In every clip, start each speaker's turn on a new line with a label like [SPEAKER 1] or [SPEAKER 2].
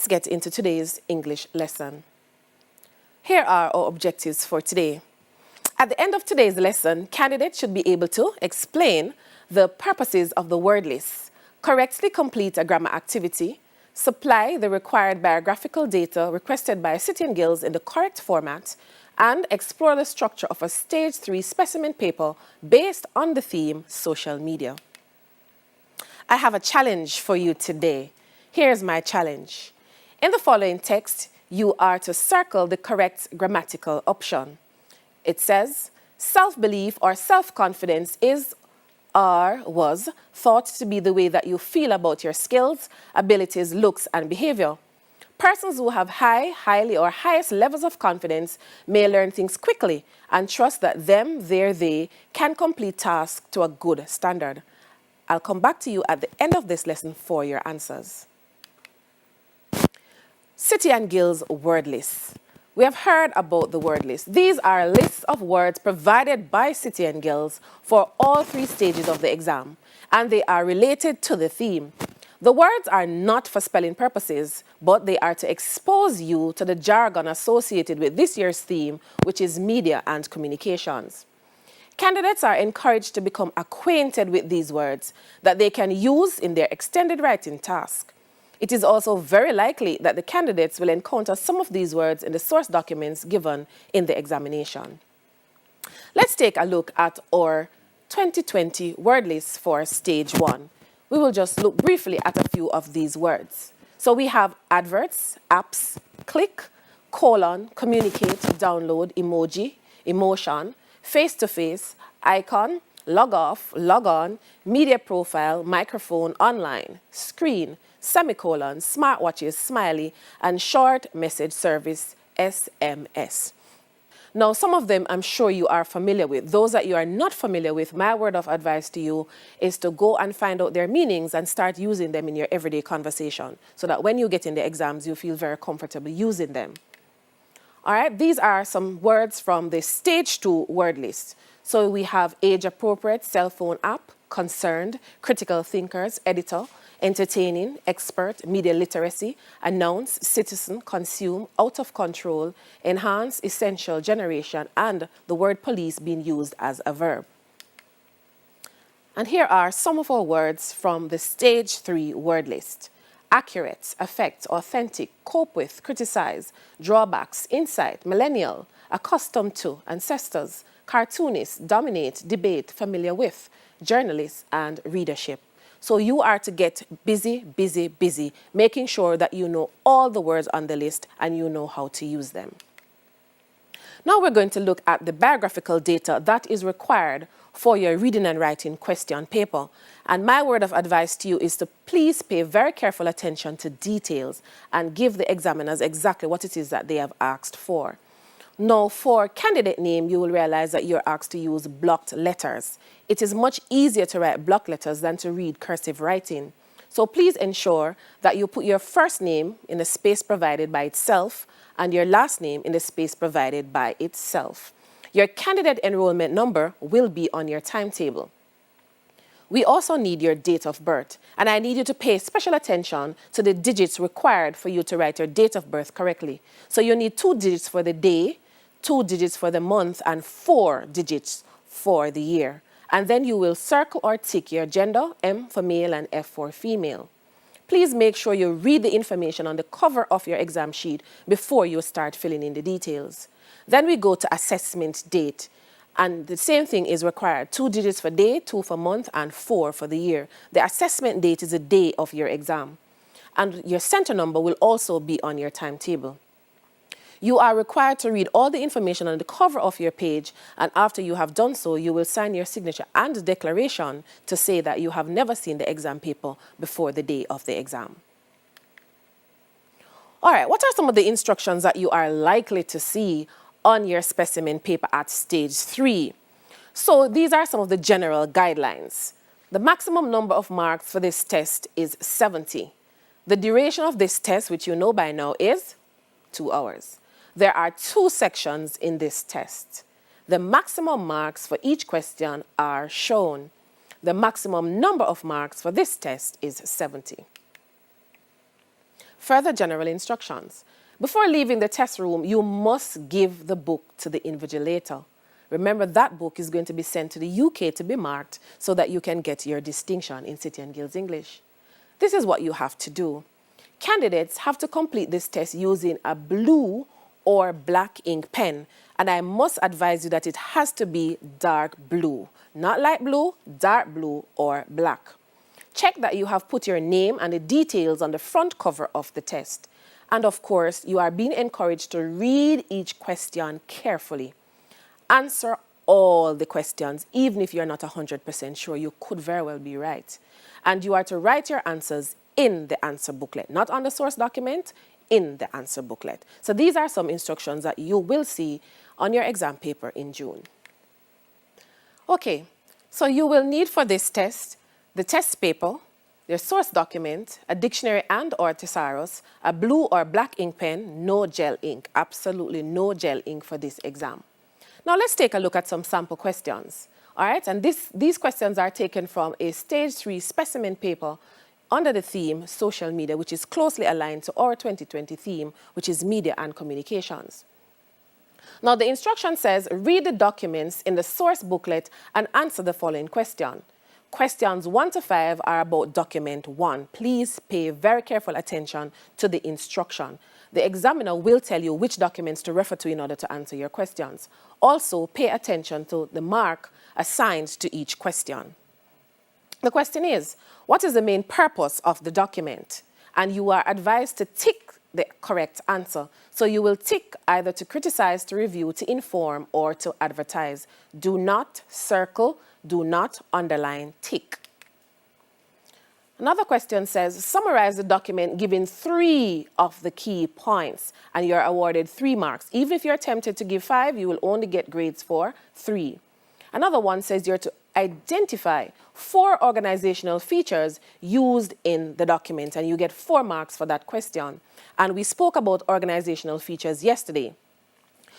[SPEAKER 1] Let's get into today's English lesson. Here are our objectives for today. At the end of today's lesson, candidates should be able to explain the purposes of the word list, correctly complete a grammar activity, supply the required biographical data requested by City and Guilds in the correct format, and explore the structure of a Stage 3 specimen paper based on the theme social media. I have a challenge for you today. Here's my challenge. In the following text, you are to circle the correct grammatical option. It says, self-belief or self-confidence is or was thought to be the way that you feel about your skills, abilities, looks, and behavior. Persons who have highly, or highest levels of confidence may learn things quickly and trust that they can complete tasks to a good standard. I'll come back to you at the end of this lesson for your answers. City and Guilds word lists. We have heard about the word list. These are lists of words provided by City and Guilds for all 3 stages of the exam, and they are related to the theme. The words are not for spelling purposes, but they are to expose you to the jargon associated with this year's theme, which is media and communications. Candidates are encouraged to become acquainted with these words that they can use in their extended writing task. It is also very likely that the candidates will encounter some of these words in the source documents given in the examination. Let's take a look at our 2020 word list for Stage 1. We will just look briefly at a few of these words. So we have adverts, apps, click, colon, communicate, download, emoji, emotion, face-to-face, icon, log off, log on, media profile, microphone, online, screen, semicolon, smartwatches, smiley, and short message service, SMS. Now, some of them I'm sure you are familiar with. Those that you are not familiar with, my word of advice to you is to go and find out their meanings and start using them in your everyday conversation so that when you get in the exams, you feel very comfortable using them. All right, these are some words from the Stage 2 word list. So we have age-appropriate, cell phone app, concerned, critical thinkers, editor, entertaining, expert, media literacy, announce, citizen, consume, out of control, enhance, essential, generation, and the word police being used as a verb. And here are some of our words from the Stage 3 word list. Accurate, affect, authentic, cope with, criticize, drawbacks, insight, millennial, accustomed to, ancestors, cartoonist, dominate, debate, familiar with, journalist, and readership. So you are to get busy, making sure that you know all the words on the list and you know how to use them. Now we're going to look at the biographical data that is required for your reading and writing question paper. And my word of advice to you is to please pay very careful attention to details and give the examiners exactly what it is that they have asked for. Now, for candidate name, you will realize that you're asked to use blocked letters. It is much easier to write block letters than to read cursive writing. So please ensure that you put your first name in the space provided by itself and your last name in the space provided by itself. Your candidate enrollment number will be on your timetable. We also need your date of birth, and I need you to pay special attention to the digits required for you to write your date of birth correctly. So you need 2 digits for the day, 2 digits for the month, and 4 digits for the year. And then you will circle or tick your gender, M for male and F for female. Please make sure you read the information on the cover of your exam sheet before you start filling in the details. Then we go to assessment date. And the same thing is required. 2 digits for day, 2 for month, and 4 for the year. The assessment date is the day of your exam. And your center number will also be on your timetable. You are required to read all the information on the cover of your page, and after you have done so, you will sign your signature and declaration to say that you have never seen the exam paper before the day of the exam. All right, what are some of the instructions that you are likely to see on your specimen paper at Stage 3? So these are some of the general guidelines. The maximum number of marks for this test is 70. The duration of this test, which you know by now, is 2 hours. There are 2 sections in this test. The maximum marks for each question are shown. The maximum number of marks for this test is 70. Further general instructions. Before leaving the test room, you must give the book to the invigilator. Remember, that book is going to be sent to the UK to be marked so that you can get your distinction in City and Guilds English. This is what you have to do. Candidates have to complete this test using a blue or black ink pen, and I must advise you that it has to be dark blue, not light blue, dark blue or black. Check that you have put your name and the details on the front cover of the test. And of course, you are being encouraged to read each question carefully. Answer all the questions, even if you're not 100% sure. You could very well be right. And you are to write your answers in the answer booklet, not on the source document, in the answer booklet. So these are some instructions that you will see on your exam paper in June. Okay, so you will need for this test the test paper, your source document, a dictionary and or thesaurus, a blue or black ink pen, no gel ink, absolutely no gel ink for this exam. Now let's take a look at some sample questions. All right, and these questions are taken from a stage 3 specimen paper under the theme social media, which is closely aligned to our 2020 theme, which is media and communications. Now the instruction says, read the documents in the source booklet and answer the following question. Questions 1 to 5 are about document 1. Please pay very careful attention to the instruction. The examiner will tell you which documents to refer to in order to answer your questions. Also, pay attention to the mark assigned to each question. The question is, what is the main purpose of the document? And you are advised to tick the correct answer. So you will tick either to criticize, to review, to inform, or to advertise. Do not circle, do not underline, tick. Another question says, summarize the document giving 3 of the key points, and you're awarded 3 marks. Even if you're tempted to give 5, you will only get grades for 3. Another one says you're to identify 4 organizational features used in the document, and you get 4 marks for that question. And we spoke about organizational features yesterday.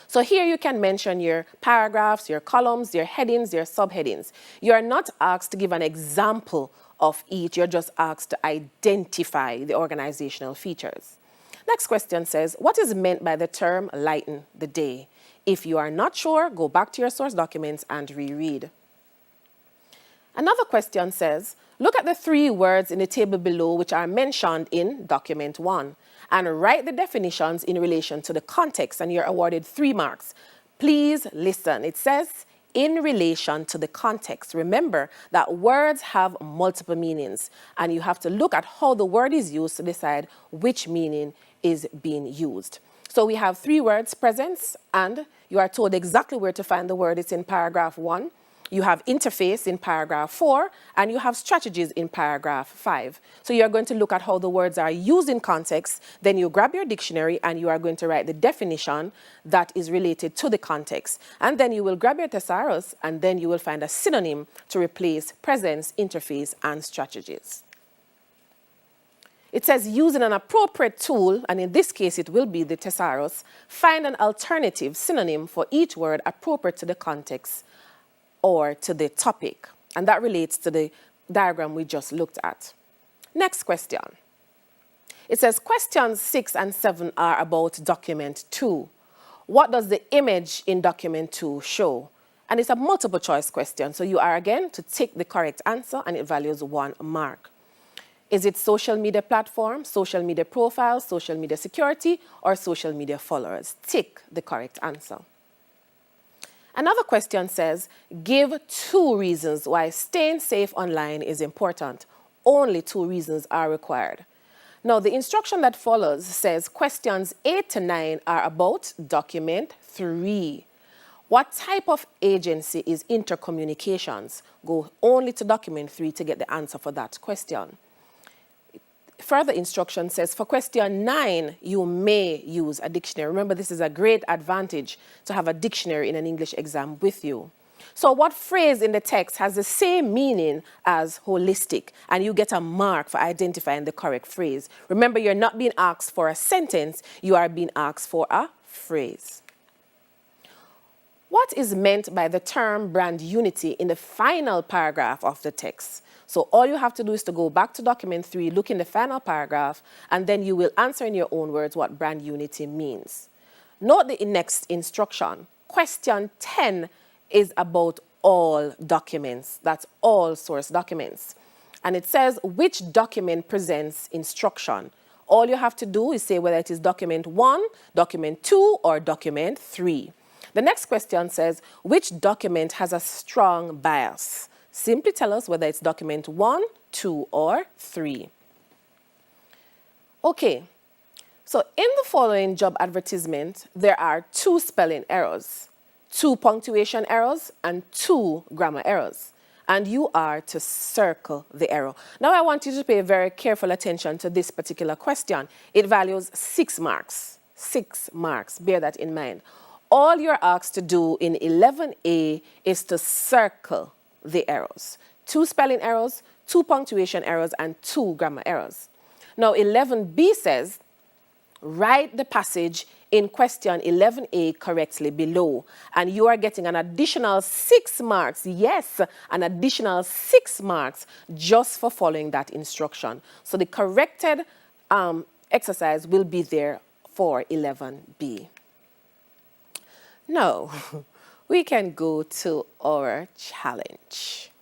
[SPEAKER 1] So here you can mention your paragraphs, your columns, your headings, your subheadings. You're not asked to give an example of each, you're just asked to identify the organizational features. Next question says, what is meant by the term lighten the day? If you are not sure, go back to your source documents and reread. Another question says, look at the 3 words in the table below which are mentioned in document 1 and write the definitions in relation to the context, and you're awarded 3 marks. Please listen. It says, in relation to the context. Remember that words have multiple meanings, and you have to look at how the word is used to decide which meaning is being used. So we have 3 words, presence, and you are told exactly where to find the word. It's in paragraph 1. You have interface in paragraph 4, and you have strategies in paragraph 5. So you're going to look at how the words are used in context, then you grab your dictionary and you are going to write the definition that is related to the context. And then you will grab your thesaurus and then you will find a synonym to replace presence, interface, and strategies. It says using an appropriate tool, and in this case it will be the thesaurus, find an alternative synonym for each word appropriate to the context or to the topic. And that relates to the diagram we just looked at. Next question. It says questions 6 and 7 are about document 2. What does the image in document 2 show? And it's a multiple choice question, so you are again to tick the correct answer and it values 1 mark. Is it social media platform, social media profile, social media security, or social media followers? Tick the correct answer. Another question says, give 2 reasons why staying safe online is important. Only 2 reasons are required. Now, the instruction that follows says questions 8 to 9 are about document 3. What type of agency is intercommunications? Go only to document 3 to get the answer for that question. Further instruction says for question 9, you may use a dictionary. Remember, this is a great advantage to have a dictionary in an English exam with you. So what phrase in the text has the same meaning as holistic? And you get a mark for identifying the correct phrase. Remember, you're not being asked for a sentence, you are being asked for a phrase. What is meant by the term brand unity in the final paragraph of the text? So all you have to do is to go back to document 3, look in the final paragraph, and then you will answer in your own words what brand unity means. Note the next instruction. Question 10 is about all documents. That's all source documents. And it says which document presents instruction. All you have to do is say whether it is document 1, document 2, or document 3. The next question says which document has a strong bias. Simply tell us whether it's document 1, 2, or 3. Okay, so in the following job advertisement, there are 2 spelling errors, 2 punctuation errors, and 2 grammar errors. And you are to circle the error. Now I want you to pay very careful attention to this particular question. It values 6 marks. 6 marks, bear that in mind. All you're asked to do in 11A is to circle the errors. 2 spelling errors, 2 punctuation errors, and 2 grammar errors. Now 11B says, write the passage in question 11A correctly below, and you are getting an additional 6 marks. Yes, an additional 6 marks just for following that instruction. So the corrected exercise will be there for 11B. Now, we can go to our challenge.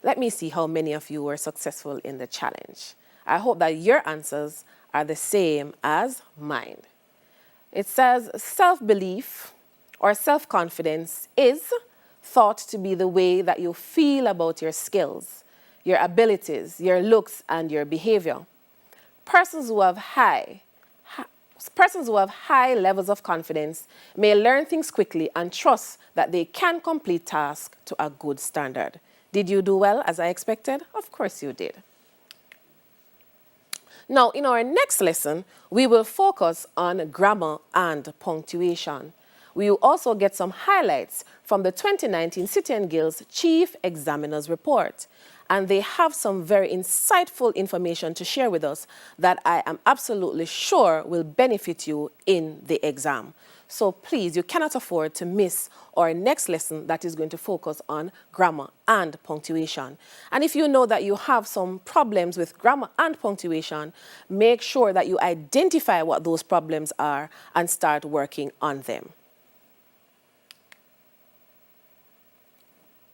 [SPEAKER 1] Let me see how many of you were successful in the challenge. I hope that your answers are the same as mine. It says self-belief or self-confidence is thought to be the way that you feel about your skills, your abilities, your looks, and your behavior. Persons who have high levels of confidence may learn things quickly and trust that they can complete tasks to a good standard. Did you do well as I expected? Of course you did. Now, in our next lesson, we will focus on grammar and punctuation. We will also get some highlights from the 2019 City and Guilds Chief Examiner's Report. And they have some very insightful information to share with us that I am absolutely sure will benefit you in the exam. So please, you cannot afford to miss our next lesson that is going to focus on grammar and punctuation. And if you know that you have some problems with grammar and punctuation, make sure that you identify what those problems are and start working on them.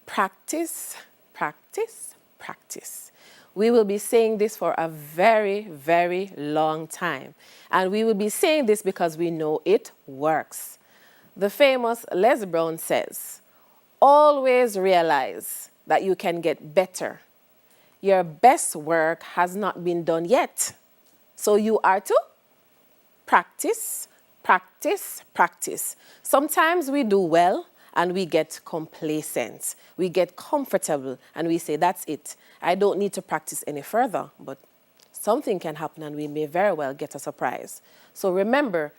[SPEAKER 1] Practice, practice, practice. We will be saying this for a very, very long time. And we will be saying this because we know it works. The famous Les Brown says, always realize that you can get better. Your best work has not been done yet. So you are to practice, practice, practice. Sometimes we do well and we get complacent. We get comfortable and we say, that's it. I don't need to practice any further, but something can happen and we may very well get a surprise. So remember,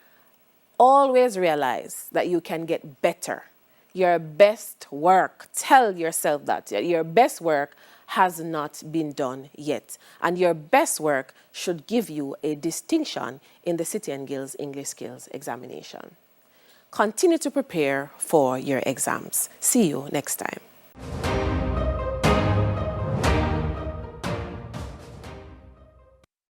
[SPEAKER 1] always realize that you can get better. Your best work, tell yourself that your best work has not been done yet. And your best work should give you a distinction in the City and Guilds English Skills examination. Continue to prepare for your exams. See you next time.